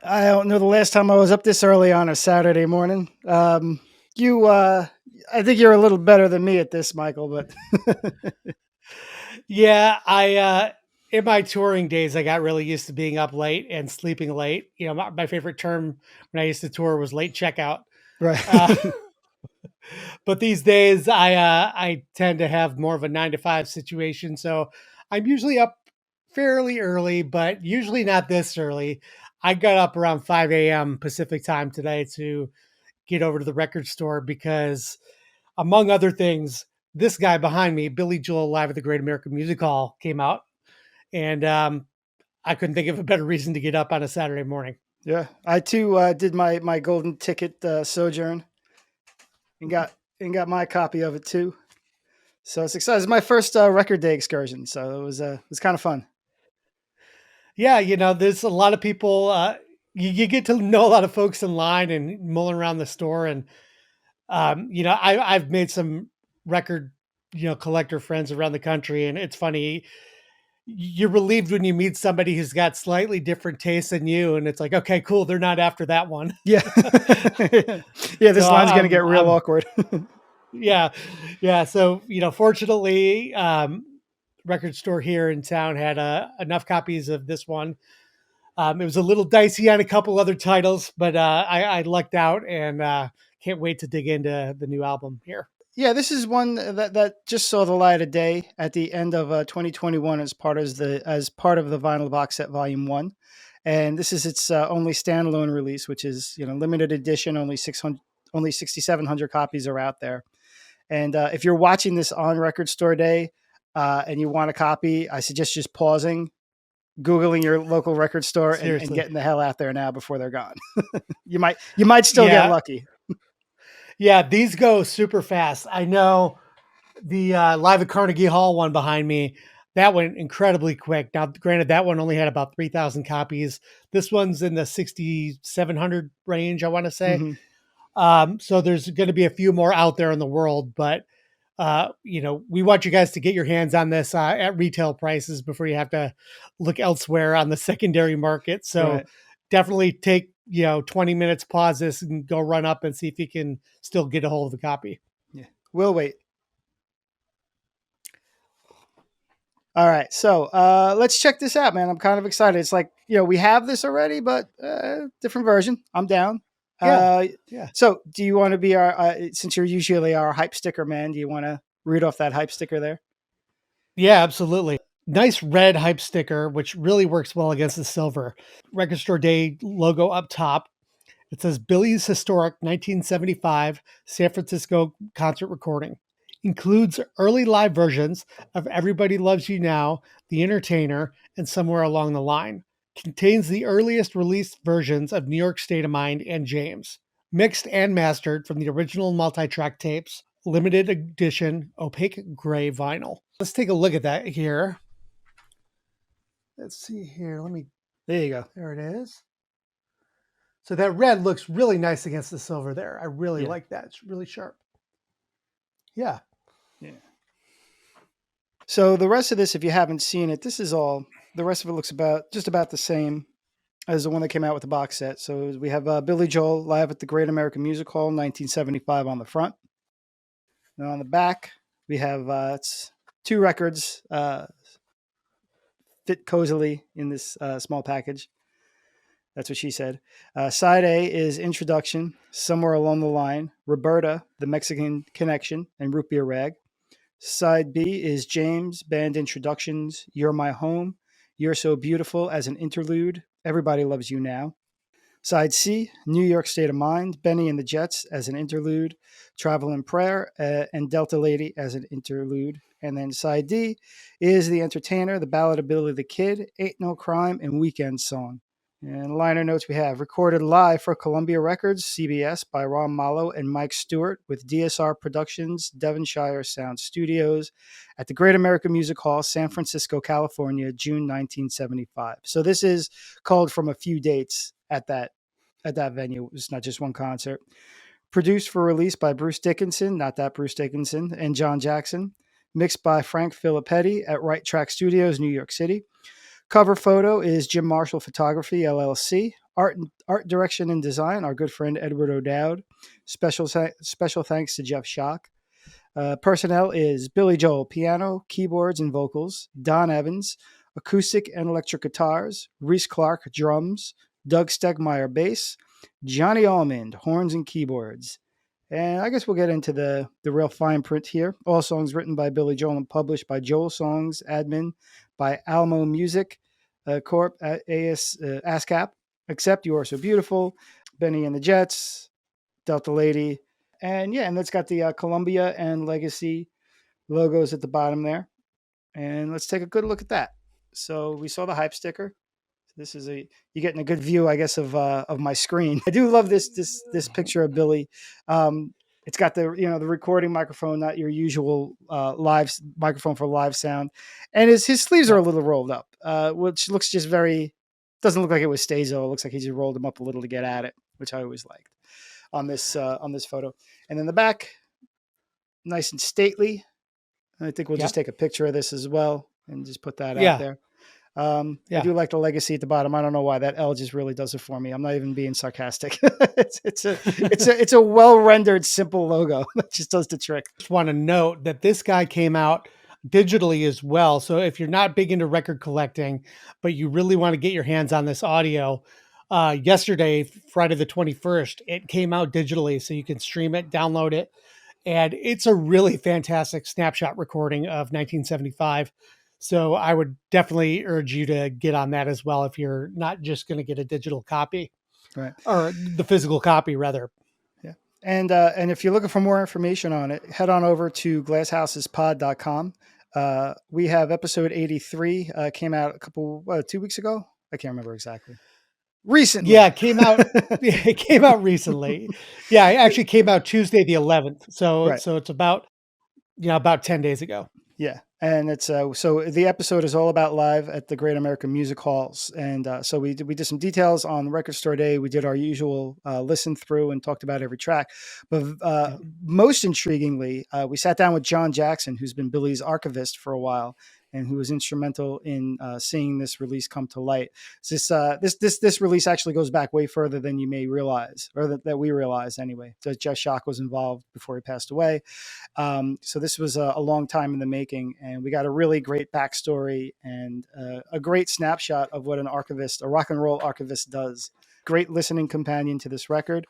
I don't know the last time I was up this early on a Saturday morning. I think you're a little better than me at this, Michael, but Yeah, I in my touring days, I got really used to being up late and sleeping late. My favorite term when I used to tour was late checkout. right. Uh, but these days, I tend to have more of a 9 to 5 situation, so I'm usually up fairly early, but usually not this early. I got up around 5 a.m. Pacific time today to get over to the record store because, among other things, this guy behind me, Billy Joel live at the Great American Music Hall, came out, and I couldn't think of a better reason to get up on a Saturday morning. Yeah, I too did my golden ticket sojourn and got my copy of it too. So it's exciting. It's my first record day excursion, so it was kind of fun. Yeah, there's a lot of people. You get to know a lot of folks in line and mulling around the store, and I've made some record collector friends around the country, and it's funny. You're relieved when you meet somebody who's got slightly different tastes than you, and it's like, okay, cool, they're not after that one. Yeah, yeah. So This line's gonna get real awkward. yeah, yeah. So fortunately, record store here in town had enough copies of this one. It was a little dicey on a couple other titles, but I lucked out and can't wait to dig into the new album here. Yeah, this is one that just saw the light of day at the end of 2021 as part of the vinyl box set Volume One, and this is its only standalone release, which is limited edition. Only 6,700 copies are out there. And if you're watching this on Record Store Day and you want a copy, I suggest just pausing, googling your local record store, and Seriously, getting the hell out there now before they're gone. You might still get yeah, lucky. yeah. These go super fast. I know the live at Carnegie Hall one behind me. That went incredibly quick. Now, granted, that one only had about 3,000 copies. This one's in the 6,700 range, I want to say. Hmm. So there's going to be a few more out there in the world, but we want you guys to get your hands on this at retail prices before you have to look elsewhere on the secondary market. So Right. definitely take 20 minutes, pause this, and go run up and see if you can still get a hold of a copy. Yeah. We'll wait. All right, so let's check this out, man. I'm kind of excited. It's like we have this already, but different version. I'm down. Yeah, Uh, yeah, so, do you want to be our since you're usually our hype sticker man? Do you want to read off that hype sticker there? yeah, absolutely. Nice red hype sticker, which really works well against the silver. Record Store Day logo up top. It says Billy's Historic 1975 San Francisco concert recording. Includes early live versions of Everybody Loves You Now, The Entertainer, and Somewhere Along the Line. Contains the earliest released versions of New York State of Mind and James. Mixed and mastered from the original multi track tapes, limited edition opaque gray vinyl. Let's take a look at that here. Let's see here. There you go. There it is. So that red looks really nice against the silver there. I really Yeah, like that. It's really sharp. Yeah. yeah. So the rest of this, if you haven't seen it, this is all. The rest of it looks about the same as the one that came out with the box set. So we have Billy Joel live at the Great American Music Hall, 1975 on the front. And on the back, we have it's two records fit cozily in this small package. That's what she said. Side A is Introduction, Somewhere Along the Line, Roberta, The Mexican Connection, and Root Beer Rag. Side B is James, Band Introductions, You're My Home, You're So Beautiful as an interlude, Everybody Loves You Now. Side C, New York State of Mind, Benny and the Jets as an interlude, Travel and Prayer, and Delta Lady as an interlude. And then side D is The Entertainer, The Ballad of Billy the Kid, Ain't No Crime, and Weekend Song. And liner notes we have recorded live for Columbia Records, CBS, by Ron Mallow and Mike Stewart with DSR Productions, Devonshire Sound Studios at the Great American Music Hall, San Francisco, California, June 1975. So this is called from a few dates at that venue. It's not just one concert. Produced for release by Bruce Dickinson, not that Bruce Dickinson, and John Jackson. Mixed by Frank Filippetti at Right Track Studios, New York City. Cover photo is Jim Marshall Photography, LLC. Art direction and design, our good friend Edward O'Dowd. Special thanks to Jeff Schock. Personnel is Billy Joel, piano, keyboards, and vocals. Don Evans, acoustic and electric guitars. Reese Clark, drums. Doug Stegmeyer, bass. Johnny Almond, horns and keyboards. And I guess we'll get into the real fine print here. All songs written by Billy Joel and published by Joel Songs, admin by Alamo Music Corp, ASCAP, Except You Are So Beautiful, Benny and the Jets, Delta Lady. And yeah, and that's got the Columbia and Legacy logos at the bottom there. And let's take a good look at that. So we saw the hype sticker. This is you're getting a good view, I guess, of my screen. I do love this picture of Billy. It's got the the recording microphone, not your usual live microphone for live sound, and his sleeves are a little rolled up, which looks just doesn't look like it was staged though. It looks like he just rolled them up a little to get at it, which I always liked on this photo. And then the back, nice and stately. I think we'll just take a picture of this as well and just put that out there. I do like the legacy at the bottom. I don't know why that L just really does it for me. I'm not even being sarcastic. it's a well rendered, simple logo that just does the trick. Just want to note that this guy came out digitally as well. So if you're not big into record collecting, but you really want to get your hands on this audio, yesterday, Friday the 21st, it came out digitally, so you can stream it, download it, and it's a really fantastic snapshot recording of 1975. So I would definitely urge you to get on that as well if you're not just going to get a digital copy, right? Or the physical copy rather. Yeah. And if you're looking for more information on it, head on over to glasshousespod.com. We have episode 83 came out 2 weeks ago. I can't remember exactly. Recently. Yeah, it came out. It came out recently. Yeah, it actually came out Tuesday the 11th. So right. So it's about about 10 days ago. Yeah. And it's so the episode is all about live at the Great Ameican Music Halls, and so we did some details on Record Store Day. We did our usual listen through and talked about every track, but most intriguingly, we sat down with John Jackson, who's been Billy's archivist for a while, and who was instrumental in seeing this release come to light. This release actually goes back way further than you may realize, or that we realized anyway. So Jeff Schock was involved before he passed away. So this was a long time in the making, and we got a really great backstory and a great snapshot of what a rock and roll archivist does. Great listening companion to this record.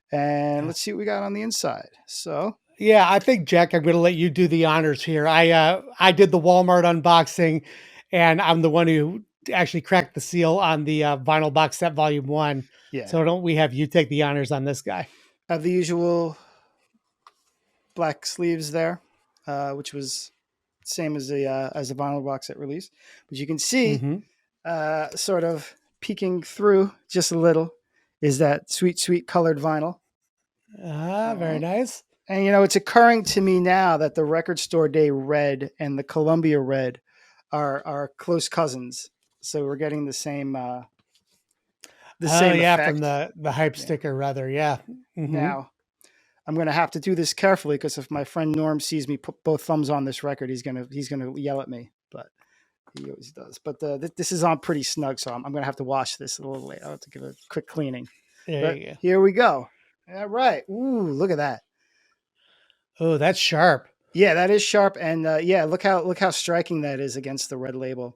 And let's see what we got on the inside. So yeah, I think, Jack, I'm going to let you do the honors here. I did the Walmart unboxing, and I'm the one who actually cracked the seal on the vinyl box set volume 1. Yeah. So don't we have you take the honors on this guy? I have the usual black sleeves there, which was same as the vinyl box set release. But you can see sort of peeking through just a little is that sweet colored vinyl. Very nice. And, it's occurring to me now that the Record Store Day red and the Columbia red are close cousins. So we're getting the same same effect. From the hype sticker, rather. Yeah. Mm-hmm. Now, I'm going to have to do this carefully because if my friend Norm sees me put both thumbs on this record, he's going to yell at me. But he always does. But this is on pretty snug, so I'm going to have to wash this a little later. I'll have to give it a quick cleaning. Here we go. All right. Ooh, look at that. Oh, that's sharp. Yeah, that is sharp, and look how striking that is against the red label,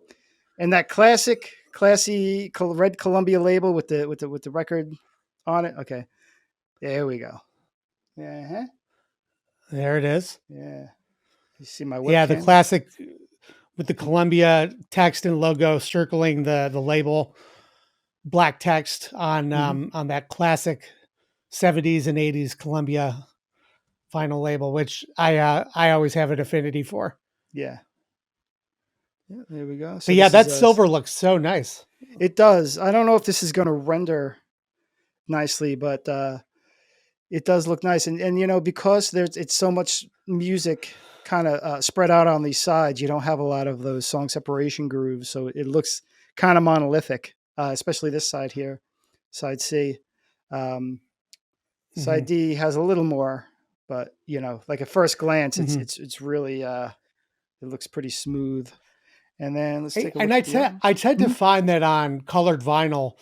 and that classy red Columbia label with the record on it. Okay, there we go. Yeah, there it is. Yeah, you see my webcam? Yeah, the classic with the Columbia text and logo circling the label, black text on that classic 70s and 80s Columbia vinyl label, which I always have an affinity for. Yeah, there we go. So but yeah, that silver looks so nice. It does. I don't know if this is going to render nicely, but it does look nice. And because it's so much music kind of spread out on these sides, you don't have a lot of those song separation grooves. So it looks kind of monolithic, especially this side here, side C. Side D has a little more, but like at first glance, it's really it looks pretty smooth. And then let's take a look. And I tend to find that on colored vinyl,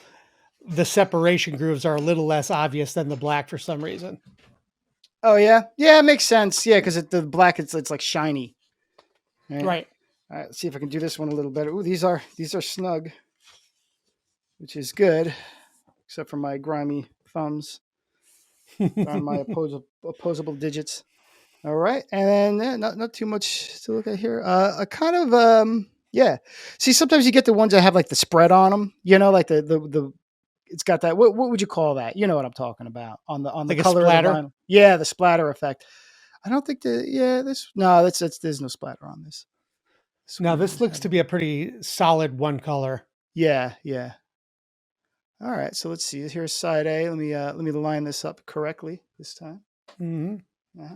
the separation grooves are a little less obvious than the black for some reason. Oh yeah, yeah, it makes sense. Yeah, because the black it's like shiny. Right. Right. All right. Let's see if I can do this one a little better. Ooh, these are snug, which is good, except for my grimy thumbs on my opposable digits. All right, and then not too much to look at here. A kind of yeah. See, sometimes you get the ones that have like the spread on them. You know, like the it's got that. What would you call that? You know what I'm talking about on the Like a color of the splatter. vinyl. Yeah, the splatter effect. I don't think this no that's there's no splatter on this. This Now, one this does looks have to be a pretty solid one color. yeah yeah. All right, so let's see. Here's side A. Let me line this up correctly this time. Mm-hmm. Uh-huh.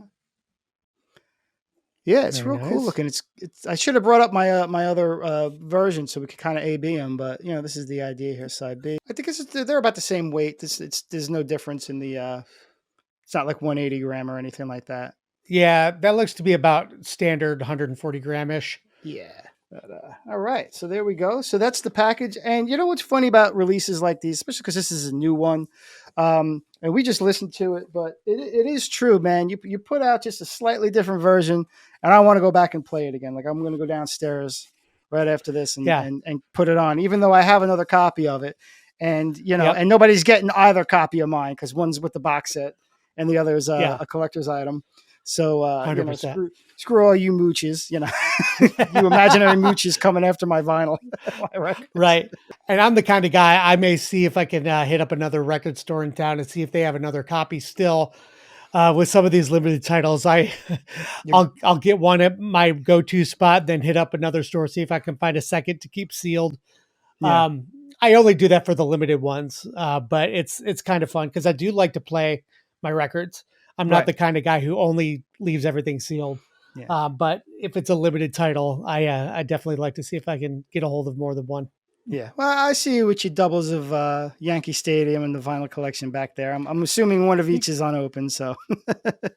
Yeah, it's Very real cool nice. looking. It's. I should have brought up my other version so we could kind of A B them, but this is the idea here. Side B. I think they're about the same weight. There's no difference in the. It's not like 180 gram or anything like that. Yeah, that looks to be about standard 140 gram ish. Yeah. But, all right. So there we go. So that's the package. And you know what's funny about releases like these, especially because this is a new one, and we just listened to it, but it is true, man. You put out just a slightly different version, and I want to go back and play it again. Like I'm going to go downstairs right after this and, Yeah. and and put it on, even though I have another copy of it. And Yep. and nobody's getting either copy of mine because one's with the box set and the other is Yeah. a collector's item. So 100%. screw all you mooches. You imaginary mooches coming after my vinyl, my records. Right. And I'm the kind of guy, I may see if I can hit up another record store in town and see if they have another copy still. With some of these limited titles, You- I'll get one at my go-to spot, then hit up another store, see if I can find a second to keep sealed. yeah, I only do that for the limited ones, but it's kind of fun because I do like to play my records. I'm not right. the kind of guy who only leaves everything sealed. Yeah, But if it's a limited title, I definitely like to see if I can get a hold of more than one. yeah. Well, I see you with your doubles of Yankee Stadium and the vinyl collection back there. I'm assuming one of each is unopened. So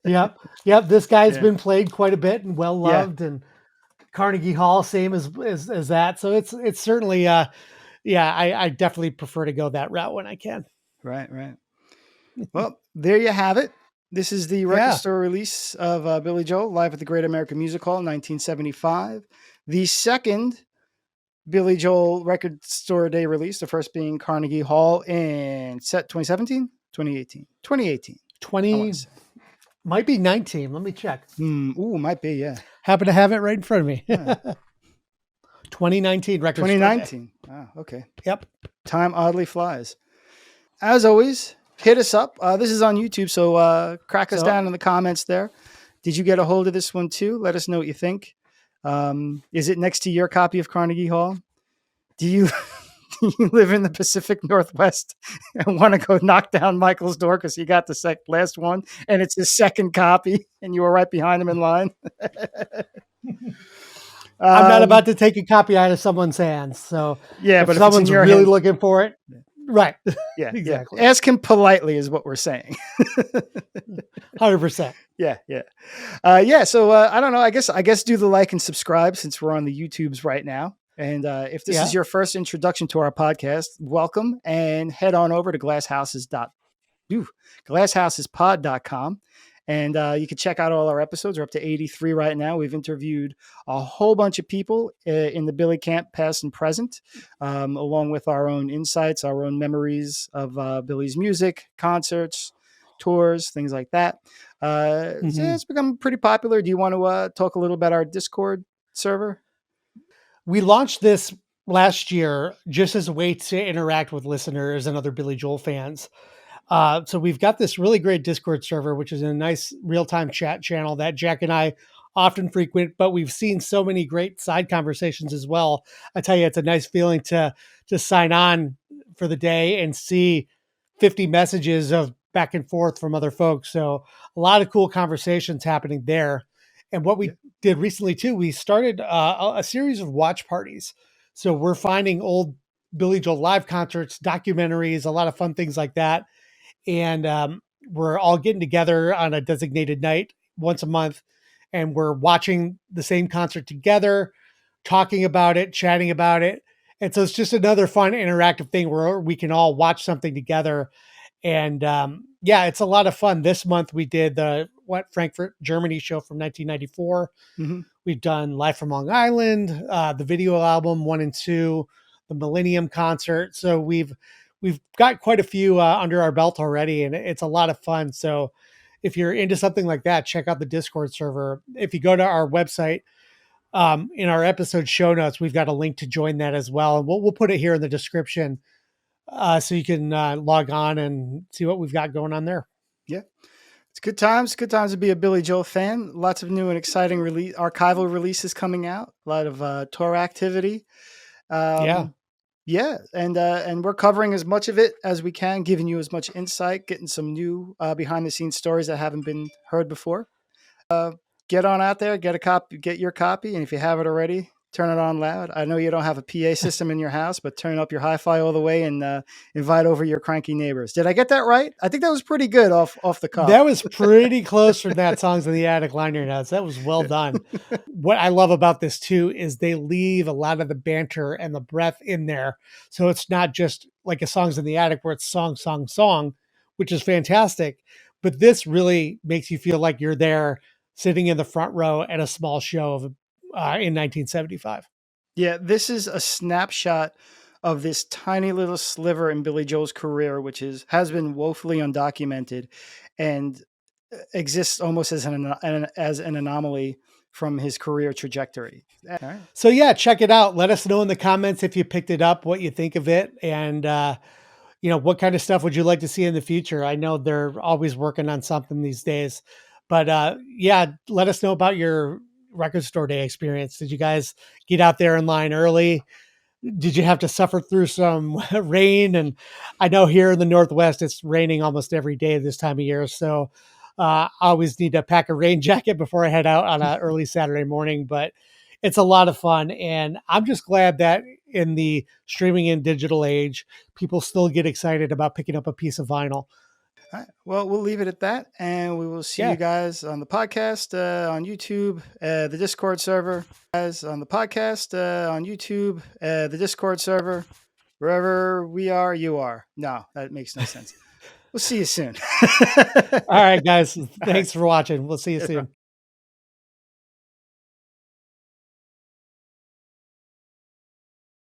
Yep, yep. This guy's yeah, been played quite a bit and well yeah, loved, and Carnegie Hall, same as that. So it's certainly yeah. I definitely prefer to go that route when I can. right, right. Well, there you have it. This is the record Yeah. store release of Billy Joel live at the Great American Music Hall, 1975. The second Billy Joel record store day release, the first being Carnegie Hall in 2017, 2018, 2018. I want 20 to say. might be 19. Let me check. Ooh, might be, yeah. Happen to have it right in front of me. Yeah. 2019 record store day. 2019. Wow, okay. Yep. Time oddly flies. As always, hit us up. This is on YouTube, so crack us So down in the comments there. Did you get a hold of this one too? Let us know what you think. Is it next to your copy of Carnegie Hall? Do you do you live in the Pacific Northwest and want to go knock down Michael's door because he got the last one and it's his second copy and you were right behind him in line? I'm not about to take a copy out of someone's hands. So Yeah, if but if it's in someone's your really hand, looking for it, right. yeah, Exactly. yeah. Ask him politely is what we're saying. 100%. Yeah, yeah, yeah. So I don't know. I guess do the like and subscribe since we're on the YouTubes right now. And if this is Yeah. your first introduction to our podcast, welcome and head on over to glasshouses.com. And you can check out all our episodes. We're up to 83 right now. We've interviewed a whole bunch of people in the Billy camp, past and present, along with our own insights, our own memories of Billy's music, concerts, tours, things like that. So it's become pretty popular. Do you want to talk a little about our Discord server? We launched this last year just as a way to interact with listeners and other Billy Joel fans. So we've got this really great Discord server, which is a nice real-time chat channel that Jack and I often frequent, but we've seen so many great side conversations as well. I tell you, it's a nice feeling to sign on for the day and see 50 messages of back and forth from other folks. So a lot of cool conversations happening there. And what we did recently too, we started a series of watch parties. So we're finding old Billy Joel live concerts, documentaries, a lot of fun things like that. And we're all getting together on a designated night once a month, and we're watching the same concert together, talking about it, chatting about it, And so it's just another fun interactive thing where we can all watch something together. And yeah, it's a lot of fun. This month we did the Frankfurt, Germany show from 1994. Hmm. We've done Live from Long Island, the video album 1 and 2, the Millennium concert. So we've got quite a few under our belt already, and it's a lot of fun. So if you're into something like that, check out the Discord server. If you go to our website, in our episode show notes, we've got a link to join that as well, and we'll put it here in the description, so you can log on and see what we've got going on there. Yeah. It's good times. Good times to be a Billy Joel fan. Lots of new and exciting archival releases coming out. A lot of tour activity. Yeah. Um, yeah, and we're covering as much of it as we can, giving you as much insight, getting some new behind the scenes stories that haven't been heard before. Get on out there, get a copy, get your copy, and if you have it already, turn it on loud. I know you don't have a PA system in your house, but turn up your hi-fi all the way and invite over your cranky neighbors. Did I get that right? I think that was pretty good off the cuff. That was pretty close from that Songs in the Attic liner notes. That was well done. What I love about this too is they leave a lot of the banter and the breath in there. So it's not just like a Songs in the Attic where it's song, song, song, which is fantastic. But this really makes you feel like you're there sitting in the front row at a small show of in 1975. Yeah, this is a snapshot of this tiny little sliver in Billy Joel's career, which has been woefully undocumented, and exists almost as an anomaly from his career trajectory. All right. So yeah, check it out. Let us know in the comments if you picked it up, what you think of it, and what kind of stuff would you like to see in the future? I know they're always working on something these days, but yeah, let us know about your record store day experience. Did you guys get out there in line early? Did you have to suffer through some rain? And I know here in the Northwest, it's raining almost every day this time of year. So I always need to pack a rain jacket before I head out on an early Saturday morning, but it's a lot of fun. And I'm just glad that in the streaming and digital age, people still get excited about picking up a piece of vinyl. All right. Well, we'll leave it at that, and we will see you Yeah. guys on the podcast, on YouTube, the Discord server. Guys on the podcast, on YouTube, the Discord server, wherever we are, you are. No, that makes no sense. We'll see you soon. All right, guys. All right. Thanks for watching. We'll see you soon.